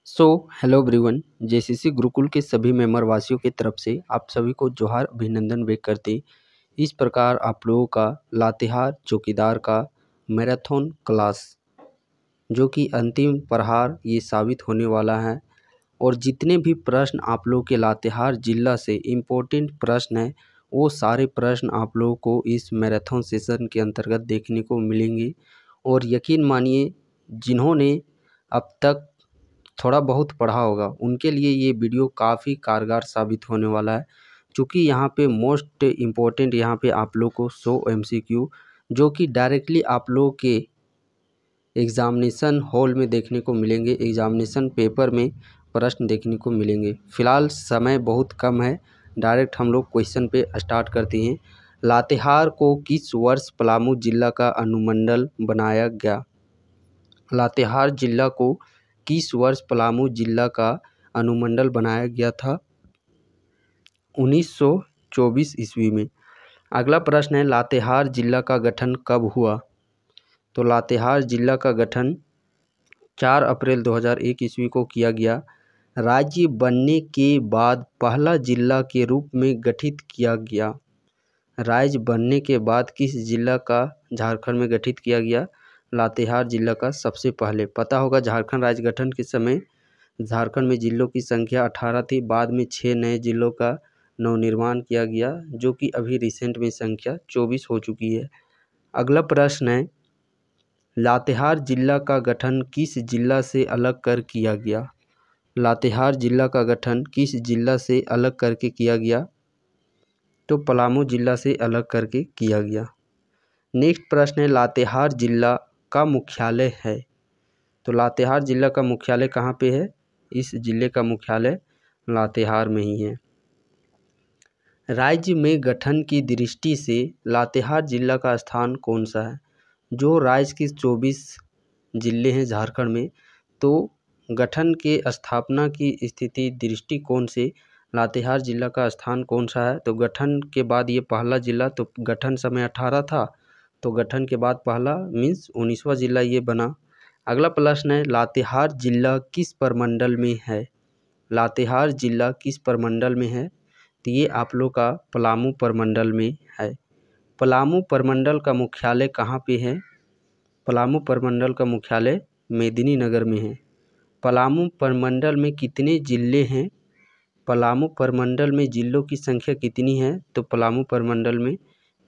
So hello everyone. JCC Gurukul के सभी member वासियों की तरफ से आप सभी को जोहार अभिनंदन व्यक्त करते। इस प्रकार आप लोगों का लातेहार चौकीदार का मैराथन क्लास जो कि अंतिम प्रहार ये साबित होने वाला है और जितने भी प्रश्न आप लोग के लातेहार जिला से इम्पोर्टेंट प्रश्न हैं वो सारे प्रश्न आप लोगों को इस मैराथन सेशन के अंतर्गत देखने को मिलेंगे। और यकीन मानिए जिन्होंने अब तक थोड़ा बहुत पढ़ा होगा उनके लिए ये वीडियो काफ़ी कारगर साबित होने वाला है, क्योंकि यहाँ पे मोस्ट इम्पोर्टेंट यहाँ पे आप लोग को 100 MCQ जो कि डायरेक्टली आप लोग के एग्ज़ामिनेशन हॉल में देखने को मिलेंगे, एग्ज़ामिनेशन पेपर में प्रश्न देखने को मिलेंगे। फ़िलहाल समय बहुत कम है, डायरेक्ट हम लोग क्वेश्चन पे स्टार्ट करते हैं। लातेहार को किस वर्ष पलामू जिला का अनुमंडल बनाया गया? लातेहार जिला को किस वर्ष पलामू जिला का अनुमंडल बनाया गया था? 1924 ईस्वी में। अगला प्रश्न है लातेहार जिला का गठन कब हुआ? तो लातेहार जिला का गठन 4 अप्रैल 2001 ईस्वी को किया गया। राज्य बनने के बाद पहला जिला के रूप में गठित किया गया। राज्य बनने के बाद किस जिला का झारखंड में गठित किया गया? लातेहार जिला का सबसे पहले। पता होगा झारखंड राज्य गठन के समय झारखंड में जिलों की संख्या 18 थी, बाद में 6 नए जिलों का नवनिर्माण किया गया जो कि अभी रिसेंट में संख्या 24 हो चुकी है। अगला प्रश्न है लातेहार जिला का गठन किस जिला से अलग कर किया गया? लातेहार जिला का गठन किस जिला से अलग करके किया गया? तो पलामू जिला से अलग करके किया गया। नेक्स्ट प्रश्न है लातेहार जिला का मुख्यालय है? तो लातेहार जिला का मुख्यालय कहाँ पे है? इस जिले का मुख्यालय लातेहार में ही है। राज्य में गठन की दृष्टि से लातेहार जिला का स्थान कौन सा है? जो राज्य की 24 जिले हैं झारखंड में, तो गठन के स्थापना की स्थिति दृष्टिकोण से लातेहार जिला का स्थान कौन सा है? तो गठन के बाद ये पहला जिला, तो गठन समय 18 था तो गठन के बाद पहला मीन्स 19वां जिला ये बना। अगला प्रश्न है लातेहार जिला किस प्रमंडल में है? लातेहार जिला किस प्रमंडल में है? तो ये आप लोग का पलामू प्रमंडल में है। पलामू प्रमंडल का मुख्यालय कहाँ पे है? पलामू प्रमंडल का मुख्यालय मेदिनीनगर में है। पलामू प्रमंडल में कितने जिले हैं? पलामू प्रमंडल में जिलों की संख्या कितनी है? तो पलामू प्रमंडल में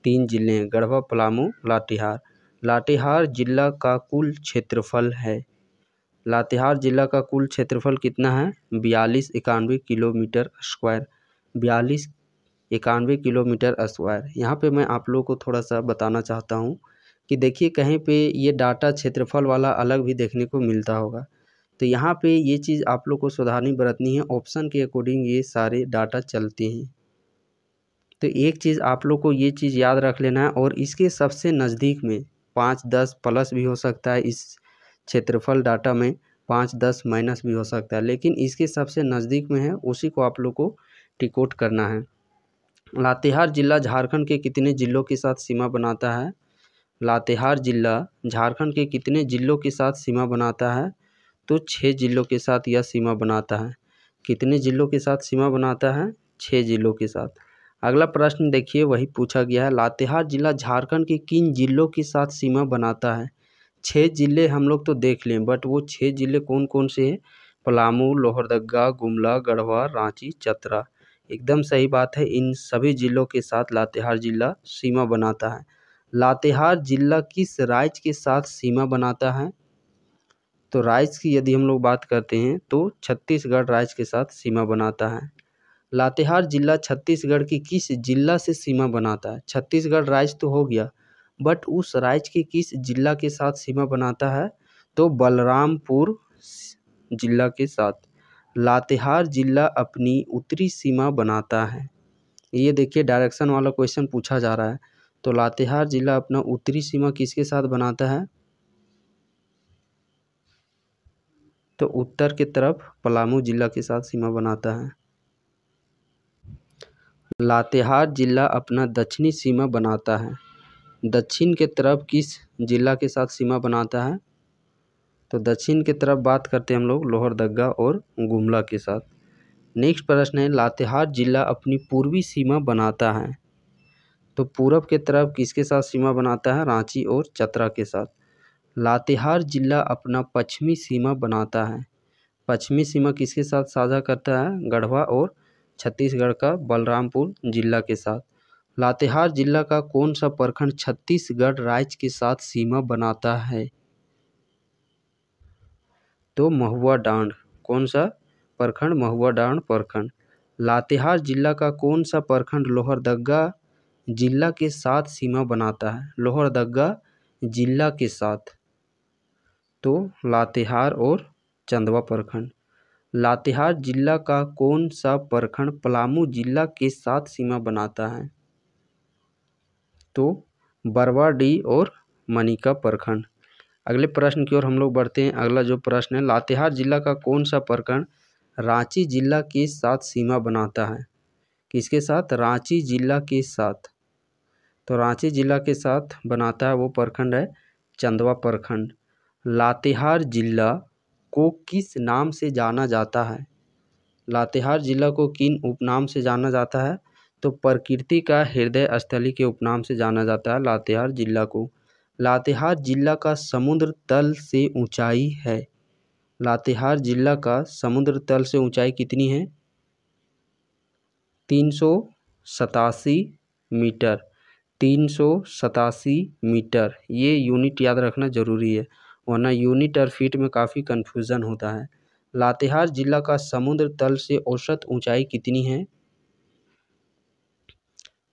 3 जिले हैं, गढ़वा, पलामू, लातेहार। लातेहार जिला का कुल क्षेत्रफल है? लातेहार जिला का कुल क्षेत्रफल कितना है? 4291 किलोमीटर स्क्वायर। 4291 kilometre square. यहाँ पे मैं आप लोगों को थोड़ा सा बताना चाहता हूँ कि देखिए कहीं पे ये डाटा क्षेत्रफल वाला अलग भी देखने को मिलता होगा, तो यहाँ पे ये चीज़ आप लोग को सावधानी बरतनी है। ऑप्शन के अकॉर्डिंग ये सारे डाटा चलते हैं, तो एक चीज़ आप लोग को ये चीज़ याद रख लेना है। और इसके सबसे नज़दीक में 5-10 प्लस भी हो सकता है, इस क्षेत्रफल डाटा में 5-10 माइनस भी हो सकता है, लेकिन इसके सबसे नज़दीक में है उसी को आप लोग को टिक आउट करना है। लातेहार जिला झारखंड के कितने जिलों के साथ सीमा बनाता है? लातेहार जिला झारखंड के कितने जिलों के साथ सीमा बनाता है? तो 6 जिलों के साथ यह सीमा बनाता है। कितने जिलों के साथ सीमा बनाता है? 6 जिलों के साथ। अगला प्रश्न देखिए वही पूछा गया है, लातेहार जिला झारखंड के किन जिलों के साथ सीमा बनाता है? 6 जिले हम लोग तो देख लें, बट वो 6 जिले कौन कौन से हैं? पलामू, लोहरदगा, गुमला, गढ़वा, रांची, चतरा। एकदम सही बात है, इन सभी जिलों के साथ लातेहार जिला सीमा बनाता है। लातेहार जिला किस राज्य के साथ सीमा बनाता है? तो राज्य की यदि हम लोग बात करते हैं तो छत्तीसगढ़ राज्य के साथ सीमा बनाता है। लातेहार जिला छत्तीसगढ़ की किस जिला से सीमा बनाता है? छत्तीसगढ़ राज्य तो हो गया, बट उस राज्य के किस जिला के साथ सीमा बनाता है? तो बलरामपुर जिला के साथ। लातेहार जिला अपनी उत्तरी सीमा बनाता है। ये देखिए डायरेक्शन वाला क्वेश्चन पूछा जा रहा है, तो लातेहार जिला अपना उत्तरी सीमा किसके साथ बनाता है? तो उत्तर की तरफ पलामू जिला के साथ सीमा बनाता है। लातेहार जिला अपना दक्षिणी सीमा बनाता है। दक्षिण के तरफ किस जिला के साथ सीमा बनाता है? तो दक्षिण की तरफ बात करते हैं हम लोग लोहरदगा और गुमला के साथ। नेक्स्ट प्रश्न है, लातेहार जिला अपनी पूर्वी सीमा बनाता है। तो पूरब के तरफ किसके साथ सीमा बनाता है? रांची और चतरा के साथ। लातेहार जिला अपना पश्चिमी सीमा बनाता है। पश्चिमी सीमा किसके साथ साझा करता है? गढ़वा और छत्तीसगढ़ का बलरामपुर जिला के साथ। लातेहार जिला का कौन सा प्रखंड छत्तीसगढ़ राज्य के साथ सीमा बनाता है? तो महुआ डांड। कौन सा प्रखंड? महुआ डांड प्रखंड। लातेहार जिला का कौन सा प्रखंड लोहरदगा जिला के साथ सीमा बनाता है? लोहरदगा जिला के साथ। तो लातेहार और चंदवा प्रखंड। लातेहार जिला का कौन सा प्रखंड पलामू जिला के साथ सीमा बनाता है? तो बरवाडीह और मनिका प्रखंड। अगले प्रश्न की ओर हम लोग बढ़ते हैं। अगला जो प्रश्न है, लातेहार जिला का कौन सा प्रखंड रांची जिला के साथ सीमा बनाता है? किसके साथ? रांची जिला के साथ। तो रांची जिला के साथ बनाता है वो प्रखंड है चंदवा प्रखंड। लातेहार जिला को किस नाम से जाना जाता है? लातेहार जिला को किन उपनाम से जाना जाता है? तो प्रकृति का हृदय स्थली के उपनाम से जाना जाता है लातेहार जिला को। लातेहार जिला का समुद्र तल से ऊंचाई है। लातेहार जिला का समुद्र तल से ऊंचाई कितनी है? 387 मीटर। 387 मीटर, ये यूनिट याद रखना जरूरी है, वरना यूनिट और फीट में काफ़ी कन्फ्यूज़न होता है। लातेहार जिला का समुद्र तल से औसत ऊंचाई कितनी है?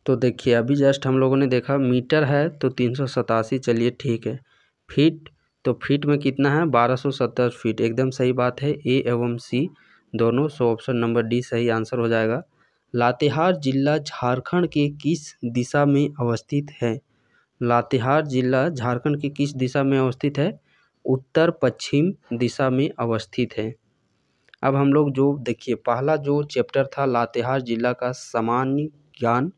तो देखिए अभी जस्ट हम लोगों ने देखा मीटर है तो 387, चलिए ठीक है। फीट, तो फीट में कितना है? 1270 फीट। एकदम सही बात है, ए एवं सी दोनों। सो ऑप्शन नंबर डी सही आंसर हो जाएगा। लातेहार जिला झारखंड के किस दिशा में अवस्थित है? लातेहार जिला झारखंड की किस दिशा में अवस्थित है? उत्तर पश्चिम दिशा में अवस्थित है। अब हम लोग जो देखिए पहला जो चैप्टर था लातेहार जिला का सामान्य ज्ञान,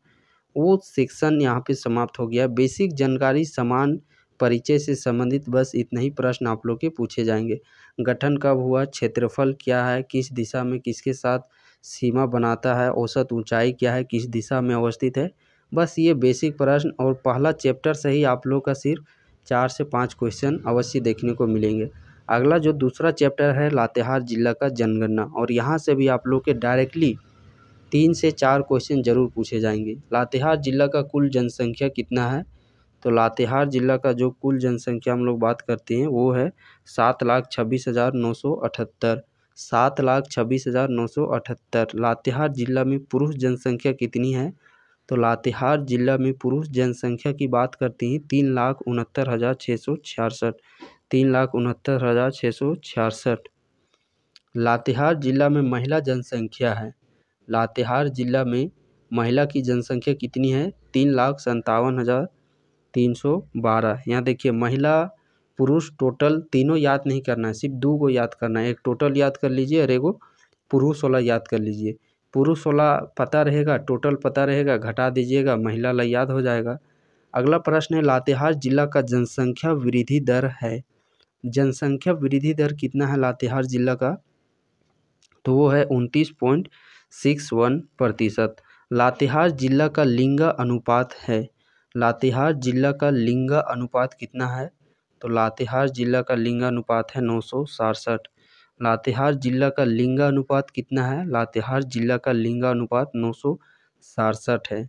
वो सेक्शन यहाँ पे समाप्त हो गया। बेसिक जानकारी समान परिचय से संबंधित बस इतना ही प्रश्न आप लोग के पूछे जाएंगे। गठन कब हुआ? क्षेत्रफल क्या है? किस दिशा में किसके साथ सीमा बनाता है? औसत ऊंचाई क्या है? किस दिशा में अवस्थित है? बस ये बेसिक प्रश्न, और पहला चैप्टर से ही आप लोग का सिर्फ 4 से 5 क्वेश्चन अवश्य देखने को मिलेंगे। अगला जो दूसरा चैप्टर है लातेहार जिला का जनगणना, और यहाँ से भी आप लोग के डायरेक्टली 3 से 4 क्वेश्चन जरूर पूछे जाएंगे। लातेहार जिला का कुल जनसंख्या कितना है? तो लातेहार जिला का जो कुल जनसंख्या हम लोग बात करते हैं वो है 7,26,978। 7,26,978। लातेहार जिला में पुरुष जनसंख्या कितनी है? तो लातेहार जिला में पुरुष जनसंख्या की बात करते हैं 3,69,666। 3,69,666। लातेहार जिला में महिला जनसंख्या है। लातेहार जिला में महिला की जनसंख्या कितनी है? 3,57,312। यहाँ देखिए महिला पुरुष टोटल तीनों याद नहीं करना है, सिर्फ 2 को याद करना है। एक टोटल याद कर लीजिए और एगो पुरुष वाला याद कर लीजिए। पुरुष वाला पता रहेगा, टोटल पता रहेगा, घटा दीजिएगा, महिला वाला याद हो जाएगा। अगला प्रश्न है, लातेहार जिला का जनसंख्या वृद्धि दर है। जनसंख्या वृद्धि दर कितना है लातेहार जिला का? तो वो है 29.61%। लातेहार जिला का लिंग अनुपात है। लातेहार जिला का लिंग अनुपात कितना है? तो लातेहार जिला का लिंग अनुपात है 967। लातेहार जिला का लिंग अनुपात कितना है? लातेहार जिला का लिंग अनुपात 967 है।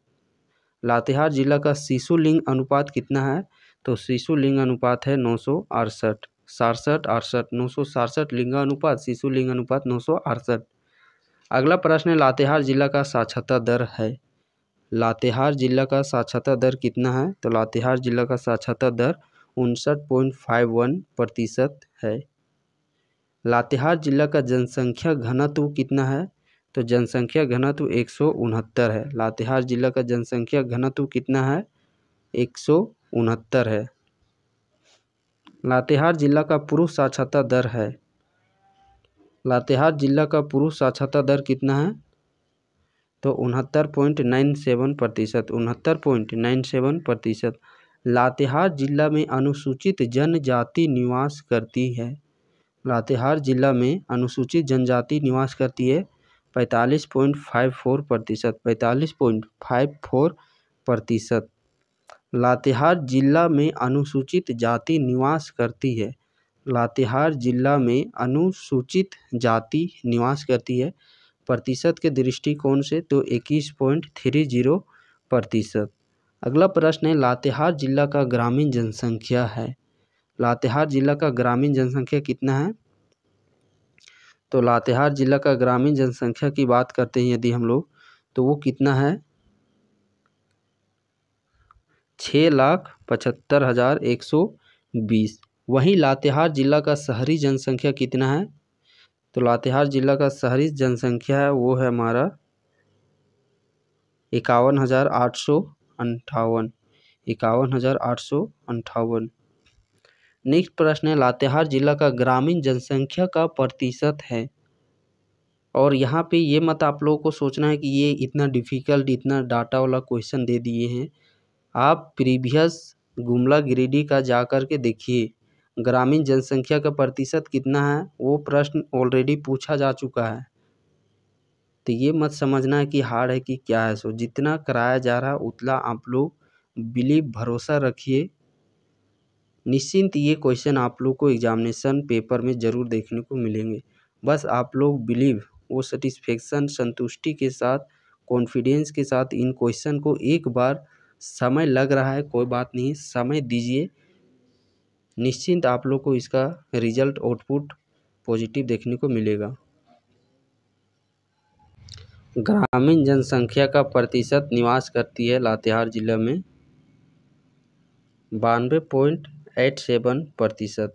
लातेहार जिला का शिशु लिंग अनुपात कितना है? तो शिशु लिंग अनुपात है 968। 67, 68, 967 लिंग अनुपात, शिशु लिंग अनुपात 968। अगला प्रश्न है, लातेहार जिला का साक्षरता दर है। लातेहार जिला का साक्षरता दर कितना है? तो लातेहार जिला का साक्षरता दर 59.51% है। लातेहार जिला का जनसंख्या घनत्व कितना है? तो जनसंख्या घनत्व 169 है। लातेहार जिला का जनसंख्या घनत्व कितना है? 169 है। लातेहार जिला का पुरुष साक्षरता दर है। लातेहार जिला का पुरुष साक्षरता दर कितना है? तो 69.97%। 69.97%। लातेहार जिला में अनुसूचित जनजाति निवास करती है। लातेहार जिला में अनुसूचित जनजाति निवास करती है 45.54%। 45.54%। लातेहार जिला में अनुसूचित जाति निवास करती है। लातेहार जिला में अनुसूचित जाति निवास करती है। प्रतिशत के दृष्टिकोण से तो 21.30%। अगला प्रश्न है, लातेहार जिला का ग्रामीण जनसंख्या है। लातेहार जिला का ग्रामीण जनसंख्या कितना है? तो लातेहार जिला का ग्रामीण जनसंख्या की बात करते हैं यदि हम लोग, तो वो कितना है? 6,75,120। वहीं लातेहार जिला का शहरी जनसंख्या कितना है? तो लातेहार जिला का शहरी जनसंख्या है वो है हमारा 51,858। 51,858। नेक्स्ट प्रश्न है, लातेहार जिला का ग्रामीण जनसंख्या का प्रतिशत है। और यहाँ पे ये मत आप लोगों को सोचना है कि ये इतना डिफ़िकल्ट, इतना डाटा वाला क्वेश्चन दे दिए हैं। आप प्रीवियस गुमला गिरिडीह का जा कर के देखिए, ग्रामीण जनसंख्या का प्रतिशत कितना है, वो प्रश्न ऑलरेडी पूछा जा चुका है। तो ये मत समझना है कि हार्ड है कि क्या है। सो जितना कराया जा रहा है उतना आप लोग बिलीव, भरोसा रखिए। निश्चिंत ये क्वेश्चन आप लोग को एग्जामिनेशन पेपर में ज़रूर देखने को मिलेंगे। बस आप लोग बिलीव, वो सेटिस्फेक्शन, संतुष्टि के साथ, कॉन्फिडेंस के साथ इन क्वेश्चन को एक बार, समय लग रहा है कोई बात नहीं, समय दीजिए। निश्चिंत आप लोग को इसका रिजल्ट, आउटपुट पॉजिटिव देखने को मिलेगा। ग्रामीण जनसंख्या का प्रतिशत निवास करती है लातेहार जिला में 92.87%।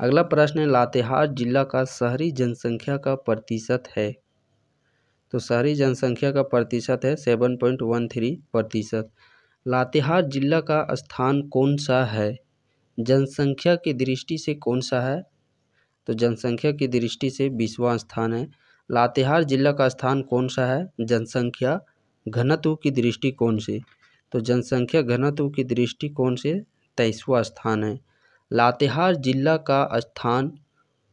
अगला प्रश्न है, लातेहार जिला का शहरी जनसंख्या का प्रतिशत है। तो शहरी जनसंख्या का प्रतिशत है 7.13%। लातेहार जिला का स्थान कौन सा है? जनसंख्या की दृष्टि से कौन सा है? तो जनसंख्या की दृष्टि से 20वां स्थान है। लातेहार जिला का स्थान कौन सा है जनसंख्या घनत्व की दृष्टिकोण से? तो जनसंख्या घनत्व की दृष्टिकोण से 23वां स्थान है। लातेहार जिला का स्थान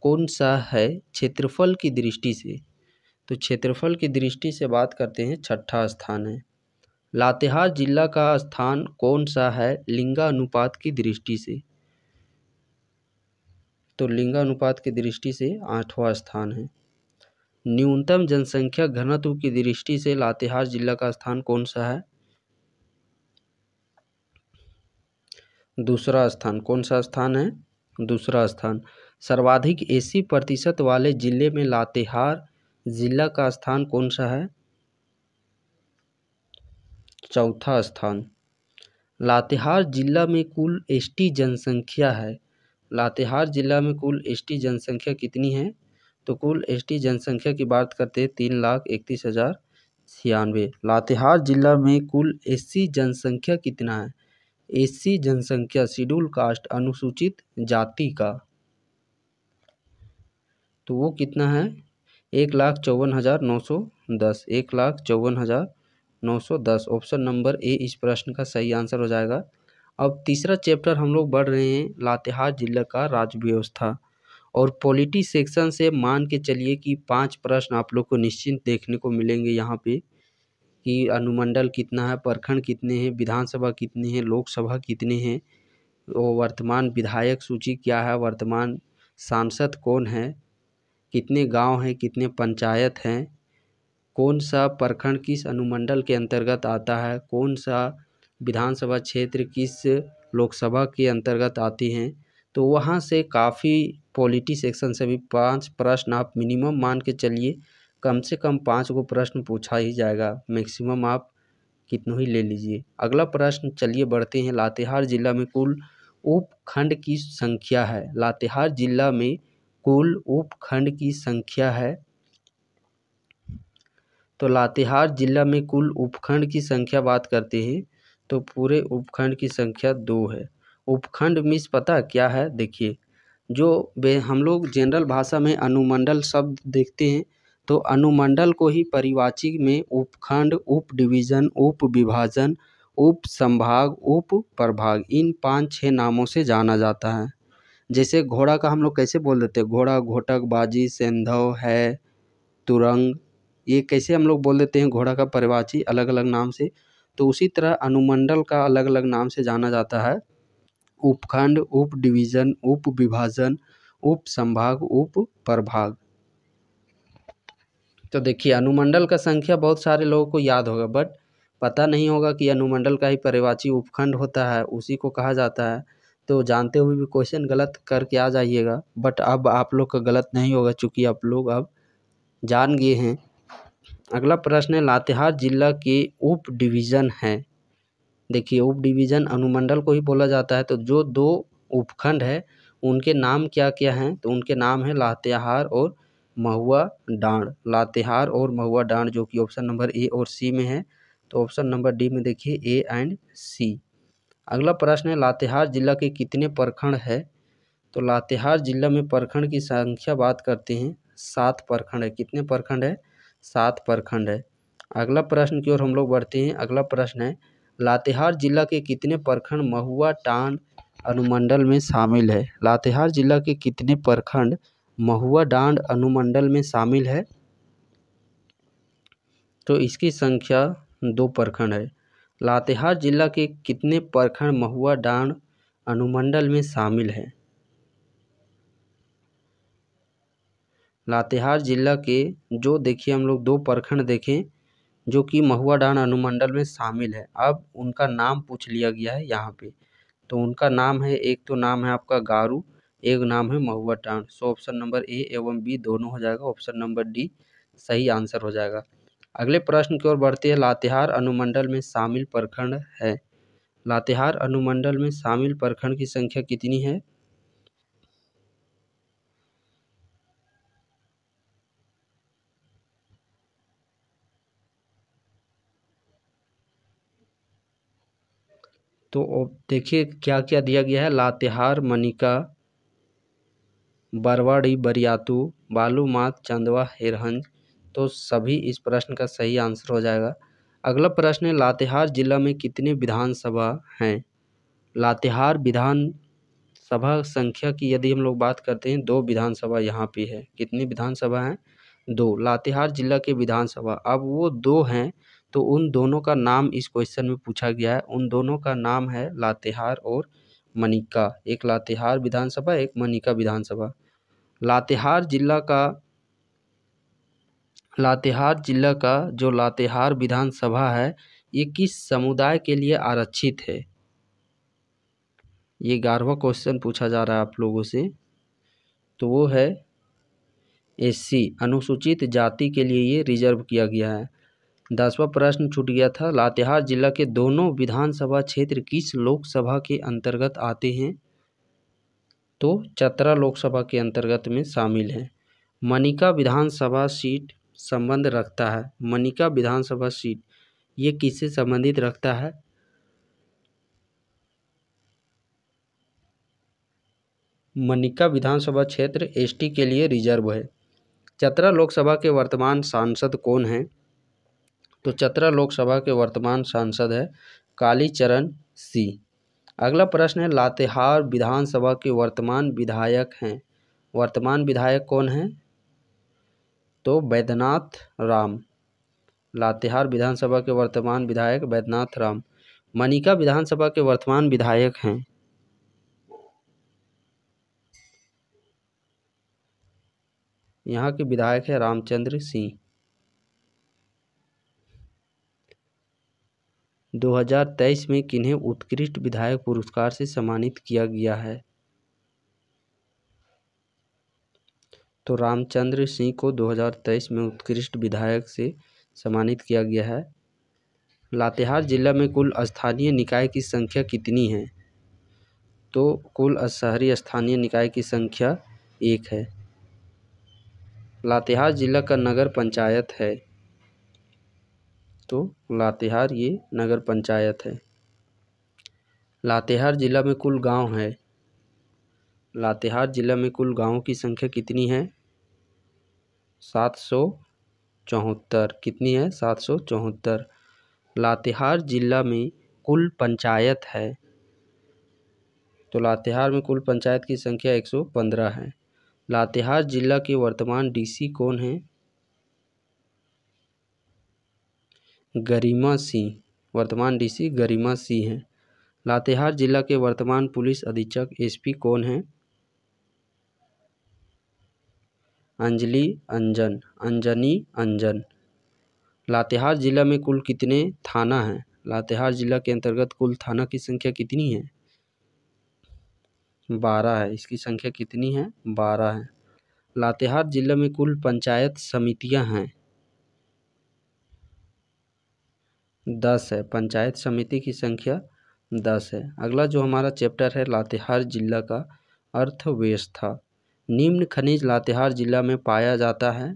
कौन सा है क्षेत्रफल की दृष्टि से? तो क्षेत्रफल की दृष्टि से बात करते हैं, 6ठा स्थान है। लातेहार जिला का स्थान कौन सा है लिंगानुपात की दृष्टि से? तो लिंगानुपात की दृष्टि से 8वां स्थान है। न्यूनतम जनसंख्या घनत्व की दृष्टि से लातेहार जिला का स्थान कौन सा है? दूसरा स्थान। कौन सा स्थान है? दूसरा स्थान। सर्वाधिक एसी प्रतिशत वाले जिले में लातेहार जिला का स्थान कौन सा है? चौथा स्थान। लातेहार जिला में कुल एसटी जनसंख्या है। लातेहार जिला में कुल एसटी जनसंख्या कितनी है? तो कुल एसटी जनसंख्या की बात करते हैं 3,31,096। लातेहार जिला में कुल एससी जनसंख्या कितना है? एससी जनसंख्या, शेड्यूल कास्ट, अनुसूचित जाति का, तो वो कितना है? 1,54,910। 1,54,910। ऑप्शन नंबर ए इस प्रश्न का सही आंसर हो जाएगा। अब तीसरा चैप्टर हम लोग बढ़ रहे हैं, लातेहार जिला का राज्य व्यवस्था। और पॉलिटी सेक्शन से मान के चलिए कि 5 प्रश्न आप लोग को निश्चिंत देखने को मिलेंगे यहाँ पे, कि अनुमंडल कितना है, प्रखंड कितने हैं, विधानसभा कितने हैं, लोकसभा कितने हैं, वर्तमान विधायक सूची क्या है, वर्तमान सांसद कौन है, कितने गांव हैं, कितने पंचायत हैं, कौन सा प्रखंड किस अनुमंडल के अंतर्गत आता है, कौन सा विधानसभा क्षेत्र किस लोकसभा के अंतर्गत आती हैं। तो वहाँ से काफ़ी पॉलिटी सेक्शन से भी 5 प्रश्न आप मिनिमम मान के चलिए, कम से कम 5 गो प्रश्न पूछा ही जाएगा। मैक्सिमम आप कितनों ही ले लीजिए। अगला प्रश्न चलिए बढ़ते हैं, लातेहार जिला में कुल उपखंड की संख्या है। लातेहार जिला में कुल उपखंड की संख्या है। तो लातेहार जिला में कुल उपखंड की संख्या बात करते हैं तो पूरे उपखंड की संख्या 2 है। उपखंड मीन्स पता क्या है? देखिए, जो हम लोग जनरल भाषा में अनुमंडल शब्द देखते हैं, तो अनुमंडल को ही परिवाची में उपखंड, उप डिवीज़न, उप विभाजन, उप संभाग, उप प्रभाग, इन 5-6 नामों से जाना जाता है। जैसे घोड़ा का हम लोग कैसे बोल देते हैं, घोड़ा, घोटक, बाजी, सेंधव, है, तुरंग, ये कैसे हम लोग बोल देते हैं घोड़ा का पर्यायवाची अलग अलग नाम से। तो उसी तरह अनुमंडल का अलग अलग नाम से जाना जाता है, उपखंड, उप डिवीज़न, उप विभाजन, उप संभाग, उप प्रभाग। तो देखिए अनुमंडल का संख्या बहुत सारे लोगों को याद होगा, बट पता नहीं होगा कि अनुमंडल का ही पर्यायवाची उपखंड होता है, उसी को कहा जाता है। तो जानते हुए भी क्वेश्चन गलत करके आ जाइएगा, बट अब आप लोग का गलत नहीं होगा चूँकि आप लोग अब जान गए हैं। अगला प्रश्न है, लातेहार जिला के उप डिवीज़न हैं। देखिए उप डिवीज़न अनुमंडल को ही बोला जाता है। तो जो 2 उपखंड है उनके नाम क्या क्या हैं, तो उनके नाम है लातेहार और महुआ डांड। लातेहार और महुआ डांड, जो कि ऑप्शन नंबर ए और सी में है। तो ऑप्शन नंबर डी में देखिए ए एंड सी। अगला प्रश्न है, लातेहार जिला के कितने प्रखंड है। तो लातेहार जिला में प्रखंड की संख्या बात करते हैं, 7 प्रखंड है। कितने प्रखंड है, 7 प्रखंड है। अगला प्रश्न की ओर हम लोग बढ़ते हैं। अगला प्रश्न है, लातेहार जिला के कितने प्रखंड महुआ डांड अनुमंडल में शामिल है। लातेहार जिला के कितने प्रखंड महुआ डांड अनुमंडल में शामिल है। तो इसकी संख्या 2 प्रखंड है। लातेहार जिला के कितने प्रखंड महुआ डांड अनुमंडल में शामिल है। लातेहार जिला के जो देखिए हम लोग 2 प्रखंड देखें जो कि महुआ डांड अनुमंडल में शामिल है। अब उनका नाम पूछ लिया गया है यहाँ पे। तो उनका नाम है, एक तो नाम है आपका गारू, एक नाम है महुआ डांड। सो ऑप्शन नंबर ए एवं बी दोनों हो जाएगा, ऑप्शन नंबर डी सही आंसर हो जाएगा। अगले प्रश्न की ओर बढ़ते हैं। लातेहार अनुमंडल में शामिल प्रखंड है। लातेहार अनुमंडल में शामिल प्रखंड की संख्या कितनी है। तो देखिए क्या क्या दिया गया है, लातेहार, मनिका, बरवाड़ी, बरियातू, बालूमाथ, चंदवा, हिरहंज। तो सभी इस प्रश्न का सही आंसर हो जाएगा। अगला प्रश्न है, लातेहार जिला में कितने विधानसभा हैं। लातेहार विधानसभा संख्या की यदि हम लोग बात करते हैं, 2 विधानसभा यहाँ पे है। कितनी विधानसभा हैं, 2। लातेहार जिला के विधानसभा अब वो 2 हैं, तो उन दोनों का नाम इस क्वेश्चन में पूछा गया है। उन दोनों का नाम है लातेहार और मनिका। एक लातेहार विधानसभा, एक मनिका विधानसभा। लातेहार जिला का जो लातेहार विधानसभा है, ये किस समुदाय के लिए आरक्षित है। ये 11वां क्वेश्चन पूछा जा रहा है आप लोगों से। तो वो है एससी, अनुसूचित जाति के लिए ये रिजर्व किया गया है। 10वां प्रश्न छूट गया था, लातेहार जिला के दोनों विधानसभा क्षेत्र किस लोकसभा के अंतर्गत आते हैं। तो चतरा लोकसभा के अंतर्गत में शामिल है। मनिका विधानसभा सीट संबंध रखता है। मनिका विधानसभा सीट ये किससे संबंधित रखता है। मनिका विधानसभा क्षेत्र एसटी के लिए रिजर्व है। चतरा लोकसभा के वर्तमान सांसद कौन हैं। तो चतरा लोकसभा के वर्तमान सांसद है कालीचरण सिंह। अगला प्रश्न है, लातेहार विधानसभा के वर्तमान विधायक हैं। वर्तमान विधायक कौन हैं। तो बैद्यनाथ राम। लातेहार विधानसभा के वर्तमान विधायक बैद्यनाथ राम। मनिका विधानसभा के वर्तमान विधायक हैं, यहाँ के विधायक है रामचंद्र सिंह। 2023 में किन्हें उत्कृष्ट विधायक पुरस्कार से सम्मानित किया गया है। तो रामचंद्र सिंह को 2023 में उत्कृष्ट विधायक से सम्मानित किया गया है। लातेहार जिला में कुल स्थानीय निकाय की संख्या कितनी है। तो कुल शहरी स्थानीय निकाय की संख्या 1 है। लातेहार जिला का नगर पंचायत है। तो लातेहार ये नगर पंचायत है। लातेहार जिला में कुल गांव है। लातेहार जिला में कुल गांवों की संख्या कितनी है। 774। कितनी है, 774। लातेहार जिला में कुल पंचायत है। तो लातेहार में कुल पंचायत की संख्या 115 है। लातेहार जिला के वर्तमान डीसी कौन हैं? गरिमा सिंह, वर्तमान डीसी गरिमा सिंह हैं। लातेहार जिला के वर्तमान पुलिस अधीक्षक एसपी कौन हैं? अंजनी अंजन। लातेहार जिला में कुल कितने थाना हैं? लातेहार जिला के अंतर्गत कुल थाना की संख्या कितनी है? 12 है। इसकी संख्या कितनी है? 12 है। लातेहार जिला में कुल पंचायत समितियां हैं? 10 है। पंचायत समिति की संख्या 10 है। अगला जो हमारा चैप्टर है लातेहार जिला का अर्थव्यवस्था। निम्न खनिज लातेहार जिला में पाया जाता है?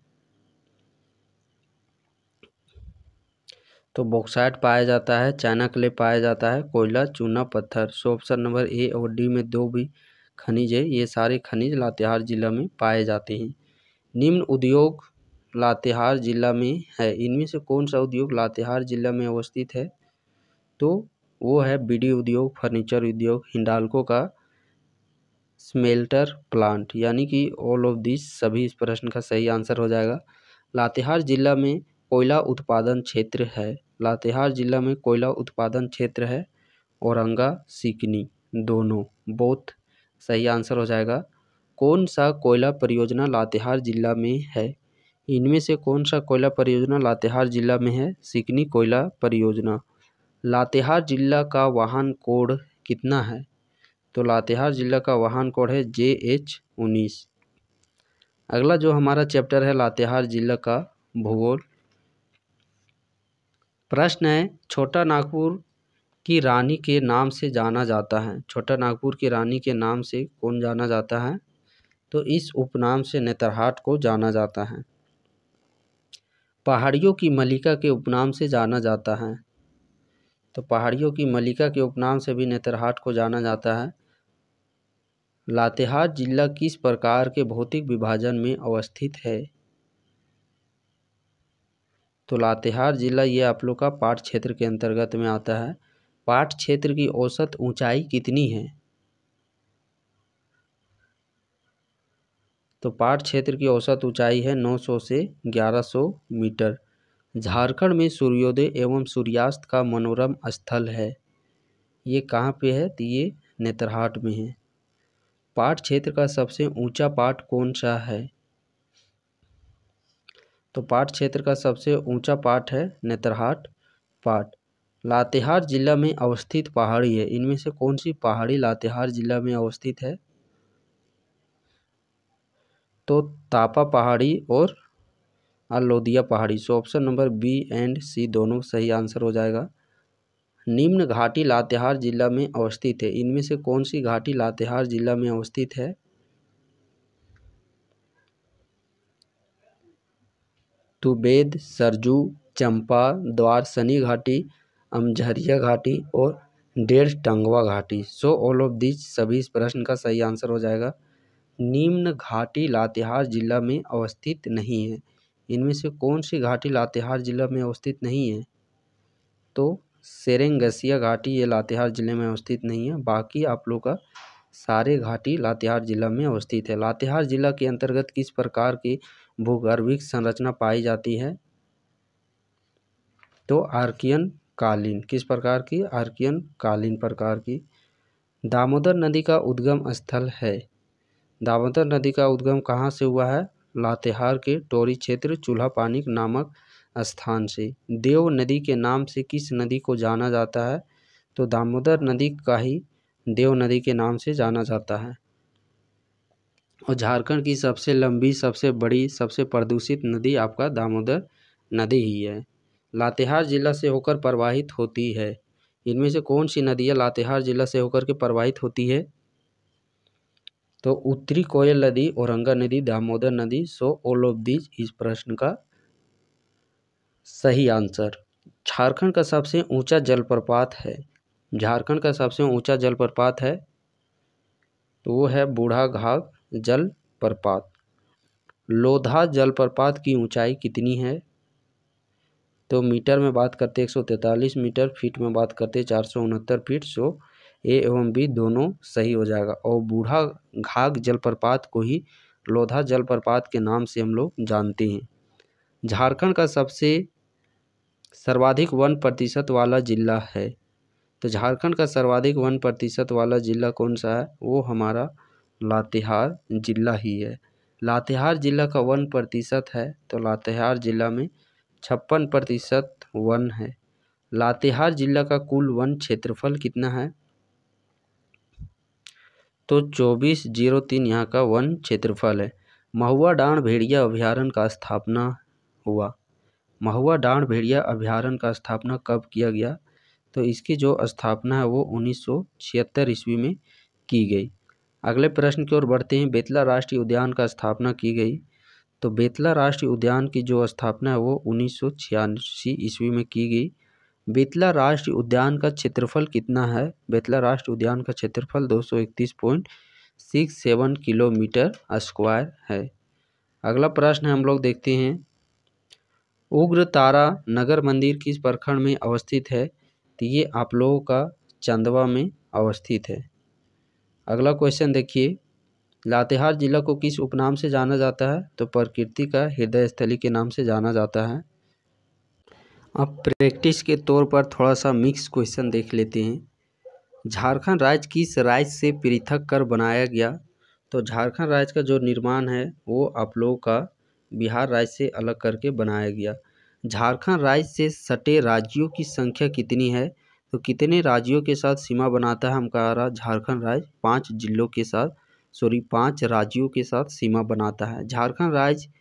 तो बॉक्साइट पाया जाता है, चाइना क्ले पाया जाता है, कोयला, चूना पत्थर। सो ऑप्शन नंबर ए और डी में दो भी खनिज है, ये सारे खनिज लातेहार जिला में पाए जाते हैं। निम्न उद्योग लातेहार जिला में है, इनमें से कौन सा उद्योग लातेहार जिला में अवस्थित है? तो वो है बीड़ी उद्योग, फर्नीचर उद्योग, हिंडाल्को का स्मेल्टर प्लांट, यानी कि ऑल ऑफ दिस सभी इस प्रश्न का सही आंसर हो जाएगा। लातेहार जिला में कोयला उत्पादन क्षेत्र है। लातेहार जिला में कोयला उत्पादन क्षेत्र है। औरंगा सिकनी दोनों बोथ सही आंसर हो जाएगा। कौन सा कोयला परियोजना लातेहार जिला में है? इनमें से कौन सा कोयला परियोजना लातेहार जिला में है? सिकनी कोयला परियोजना। लातेहार जिला का वाहन कोड कितना है? तो लातेहार जिला का वाहन कोड है JH19। अगला जो हमारा चैप्टर है लातेहार जिला का भूगोल। प्रश्न है छोटा नागपुर की रानी के नाम से जाना जाता है। छोटा नागपुर की रानी के नाम से कौन जाना जाता है? तो इस उपनाम से नेतरहाट को जाना जाता है। पहाड़ियों की मलिका के उपनाम से जाना जाता है। तो पहाड़ियों की मलिका के उपनाम से भी नेतरहाट को जाना जाता है। लातेहार जिला किस प्रकार के भौतिक विभाजन में अवस्थित है? तो लातेहार जिला ये आप लोग का पाट क्षेत्र के अंतर्गत में आता है। पाट क्षेत्र की औसत ऊंचाई कितनी है? तो पाट क्षेत्र की औसत ऊंचाई है 900 से 1100 मीटर। झारखंड में सूर्योदय एवं सूर्यास्त का मनोरम स्थल है, ये कहाँ पे है? तो ये नेतरहाट में है। पाट क्षेत्र का सबसे ऊंचा पाट कौन सा है? तो पाट क्षेत्र का सबसे ऊंचा पाट है नेतरहाट पाट। लातेहार जिला में अवस्थित पहाड़ी है, इनमें से कौन सी पहाड़ी लातेहार जिला में अवस्थित है? तो तापा पहाड़ी और अलोदिया पहाड़ी। So option number B and C दोनों सही आंसर हो जाएगा। निम्न घाटी लातेहार जिला में अवस्थित है, इनमें से कौन सी घाटी लातेहार जिला में अवस्थित है? तुबेद, सरजू, चंपा, द्वारसनी घाटी, अमझरिया घाटी और डेढ़ टंगवा घाटी। सो ऑल ऑफ दिस सभी इस प्रश्न का सही आंसर हो जाएगा। निम्न घाटी लातेहार जिला में अवस्थित नहीं है, इनमें से कौन सी घाटी लातेहार जिला में अवस्थित नहीं है? तो सेरेंगसिया घाटी ये लातेहार जिले में अवस्थित नहीं है, बाकी आप लोग का सारे घाटी लातेहार जिला में अवस्थित है। लातेहार जिला के अंतर्गत किस प्रकार की भूगर्भिक संरचना पाई जाती है? तो आर्कियन कालीन। किस प्रकार की? आर्कियन कालीन प्रकार की। दामोदर नदी का उद्गम स्थल है। दामोदर नदी का उद्गम कहाँ से हुआ है? लातेहार के टोरी क्षेत्र चूल्हा पानी नामक स्थान से। देव नदी के नाम से किस नदी को जाना जाता है? तो दामोदर नदी का ही देव नदी के नाम से जाना जाता है। और झारखंड की सबसे लंबी, सबसे बड़ी, सबसे प्रदूषित नदी आपका दामोदर नदी ही है। लातेहार जिला से होकर प्रवाहित होती है, इनमें से कौन सी नदियाँ लातेहार जिला से होकर के प्रवाहित होती है? तो उत्तरी कोयल नदी, औरंगा नदी, दामोदर नदी। सो ऑल ऑफ दिस इस प्रश्न का सही आंसर। झारखंड का सबसे ऊंचा जलप्रपात है। झारखंड का सबसे ऊंचा जलप्रपात है तो वो है बूढ़ाघाट जलप्रपात। लोधा जलप्रपात की ऊंचाई कितनी है? तो मीटर में बात करते 143 मीटर, फीट में बात करते 469 फीट। सो ए एवं बी दोनों सही हो जाएगा। और बूढ़ा घाघ जलप्रपात को ही लोधा जलप्रपात के नाम से हम लोग जानते हैं। झारखंड का सबसे सर्वाधिक वन प्रतिशत वाला जिला है, तो झारखंड का सर्वाधिक वन प्रतिशत वाला जिला कौन सा है? वो हमारा लातेहार जिला ही है। लातेहार जिला का वन प्रतिशत है तो लातेहार जिला में 56% वन है। लातेहार जिला का कुल वन क्षेत्रफल कितना है? तो 2403 यहाँ का वन क्षेत्रफल है। महुआ डांड भेड़िया अभयारण्य का स्थापना हुआ। महुआ डांड भेड़िया अभयारण्य का स्थापना कब किया गया? तो इसकी जो स्थापना है वो 1976 ईस्वी में की गई। अगले प्रश्न की ओर बढ़ते हैं। बेतला राष्ट्रीय उद्यान का स्थापना की गई। तो बेतला राष्ट्रीय उद्यान की जो स्थापना है वो 1986 ईस्वी में की गई। बेतला राष्ट्रीय उद्यान का क्षेत्रफल कितना है? बेतला राष्ट्रीय उद्यान का क्षेत्रफल 231.67 किलोमीटर स्क्वायर है। अगला प्रश्न हम लोग देखते हैं। उग्रतारा नगर मंदिर किस प्रखंड में अवस्थित है? तो ये आप लोगों का चंदवा में अवस्थित है। अगला क्वेश्चन देखिए। लातेहार जिला को किस उपनाम से जाना जाता है? तो प्रकृति का हृदय स्थली के नाम से जाना जाता है। अब प्रैक्टिस के तौर पर थोड़ा सा मिक्स क्वेश्चन देख लेते हैं। झारखंड राज्य किस राज्य से पृथक कर बनाया गया? तो झारखंड राज्य का जो निर्माण है वो आप लोगों का बिहार राज्य से अलग करके बनाया गया। झारखंड राज्य से सटे राज्यों की संख्या कितनी है? तो कितने राज्यों के साथ सीमा बनाता है हमारा झारखंड राज्य? 5 जिलों के साथ 5 राज्यों के साथ सीमा बनाता है। झारखंड राज्य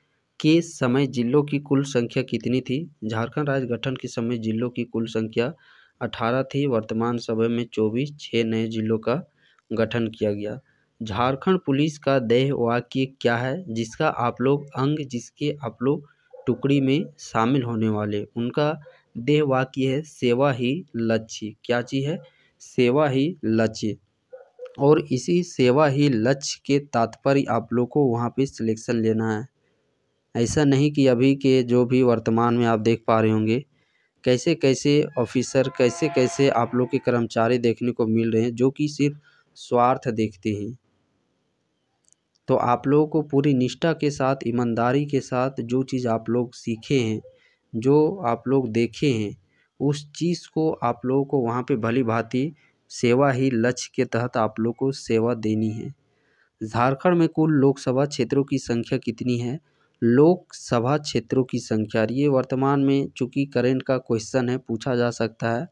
के समय जिलों की कुल संख्या कितनी थी? झारखंड राज्य गठन के समय जिलों की कुल संख्या 18 थी। वर्तमान समय में 24 6 नए जिलों का गठन किया गया। झारखंड पुलिस का देह वाक्य क्या है? जिसका आप लोग अंग जिसके आप लोग टुकड़ी में शामिल होने वाले, उनका देह वाक्य है सेवा ही लक्ष्य। क्या चीज़ है? सेवा ही लक्ष्य। और इसी सेवा ही लक्ष्य के तात्पर्य आप लोग को वहाँ पे सिलेक्शन लेना है। ऐसा नहीं कि अभी के जो भी वर्तमान में आप देख पा रहे होंगे कैसे कैसे ऑफिसर कैसे कैसे आप लोग के कर्मचारी देखने को मिल रहे हैं जो कि सिर्फ स्वार्थ देखते हैं। तो आप लोगों को पूरी निष्ठा के साथ ईमानदारी के साथ जो चीज़ आप लोग सीखे हैं, जो आप लोग देखे हैं, उस चीज़ को आप लोगों को वहाँ पे भली भांति सेवा ही लक्ष्य के तहत आप लोग को सेवा देनी है। झारखंड में कुल लोकसभा क्षेत्रों की संख्या कितनी है? लोकसभा क्षेत्रों की संख्या, ये वर्तमान में चूँकि करेंट का क्वेश्चन है, पूछा जा सकता है।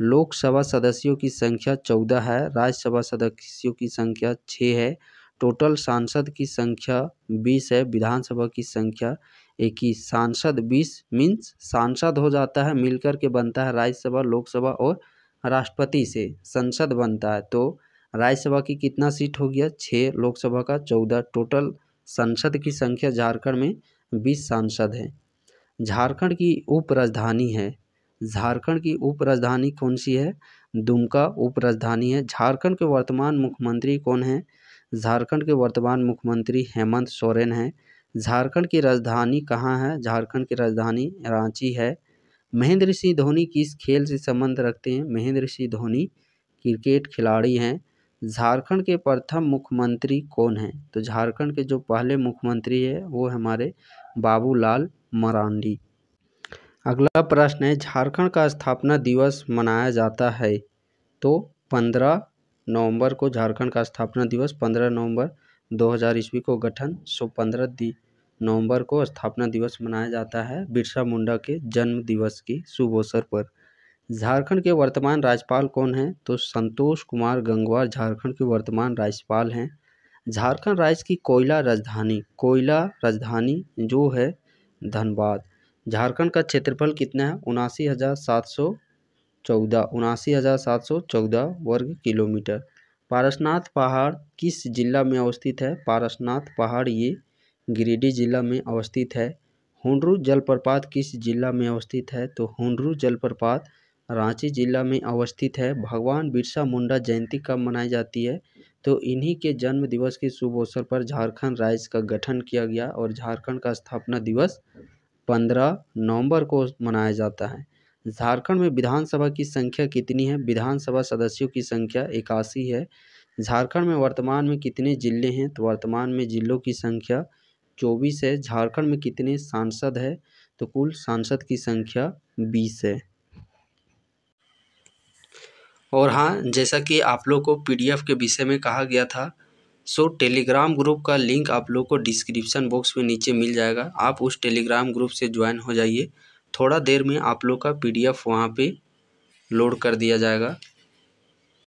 लोकसभा सदस्यों की संख्या 14 है। राज्यसभा सदस्यों की संख्या 6 है। टोटल सांसद की संख्या 20 है। विधानसभा की संख्या 21। सांसद 20 मीन्स सांसद हो जाता है मिलकर के बनता है राज्यसभा लोकसभा और राष्ट्रपति से संसद बनता है। तो राज्यसभा की कितना सीट हो गया? 6, लोकसभा का 14। टोटल संसद की संख्या झारखंड में 20 सांसद है। झारखंड की उप राजधानी है। झारखंड की उप राजधानी कौन सी है? दुमका उप राजधानी है। झारखंड के वर्तमान मुख्यमंत्री कौन है? झारखंड के वर्तमान मुख्यमंत्री हेमंत सोरेन हैं। झारखंड की राजधानी कहाँ है? झारखंड की राजधानी रांची है। महेंद्र सिंह धोनी किस खेल से संबंध रखते हैं? महेंद्र सिंह धोनी क्रिकेट खिलाड़ी हैं। झारखंड के प्रथम मुख्यमंत्री कौन हैं? तो झारखंड के जो पहले मुख्यमंत्री है वो हमारे बाबूलाल मरांडी। अगला प्रश्न है झारखंड का स्थापना दिवस मनाया जाता है। तो 15 नवंबर को झारखंड का स्थापना दिवस 15 नवंबर 2000 ईस्वी को गठन 15 नवंबर को स्थापना दिवस मनाया जाता है बिरसा मुंडा के जन्म दिवस की शुभ अवसर पर। झारखंड के वर्तमान राज्यपाल कौन हैं? तो संतोष कुमार गंगवार झारखंड के वर्तमान राज्यपाल हैं। झारखंड राज्य की कोयला राजधानी जो है धनबाद। झारखंड का क्षेत्रफल कितना है? 79,714 वर्ग किलोमीटर। पारसनाथ पहाड़ किस जिला में अवस्थित है? पारसनाथ पहाड़ ये गिरिडीह जिला में अवस्थित है। हुंडरू जलप्रपात किस जिला में अवस्थित है? तो हुंडरू जलप्रपात रांची जिला में अवस्थित है। भगवान बिरसा मुंडा जयंती कब मनाई जाती है? तो इन्हीं के जन्म दिवस के शुभ अवसर पर झारखंड राज्य का गठन किया गया और झारखंड का स्थापना दिवस 15 नवंबर को मनाया जाता है। झारखंड में विधानसभा की संख्या कितनी है? विधानसभा सदस्यों की संख्या 81 है। झारखंड में वर्तमान में कितने जिले हैं? तो वर्तमान में जिलों की संख्या 24 है। झारखंड में कितने सांसद है? तो कुल सांसद की संख्या 20 है। और हाँ, जैसा कि आप लोग को PDF के विषय में कहा गया था, सो टेलीग्राम ग्रुप का लिंक आप लोग को डिस्क्रिप्शन बॉक्स में नीचे मिल जाएगा। आप उस टेलीग्राम ग्रुप से ज्वाइन हो जाइए। थोड़ा देर में आप लोग का PDF वहाँ पे लोड कर दिया जाएगा।